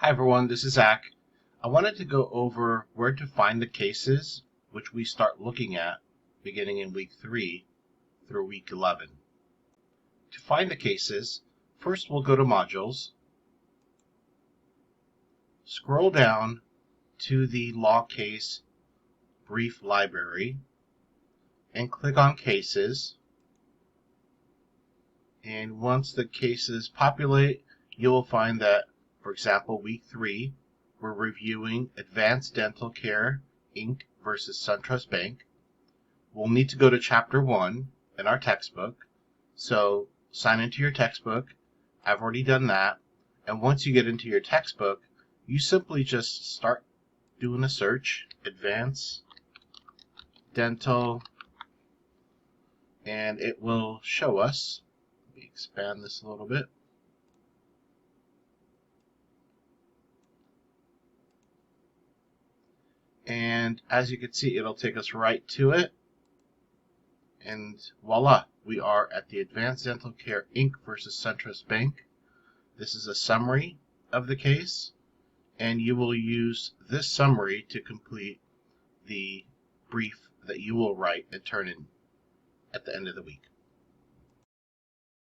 Hi everyone, this is Zach. I wanted to go over where to find the cases which we start looking at beginning in week 3 through week 11. To find the cases, first we'll go to Modules, scroll down to the Law Case Brief Library, and click on Cases. And once the cases populate, you will find that, for example, week 3, we're reviewing Advanced Dental Care, Inc. versus SunTrust Bank. We'll need to go to Chapter 1 in our textbook. So sign into your textbook. I've already done that. And once you get into your textbook, you simply just start doing a search, Advanced Dental, and it will show us. Let me expand this a little bit. And as you can see, it'll take us right to it. And voila, we are at the Advanced Dental Care Inc. versus SunTrust Bank. This is a summary of the case, and you will use this summary to complete the brief that you will write and turn in at the end of the week.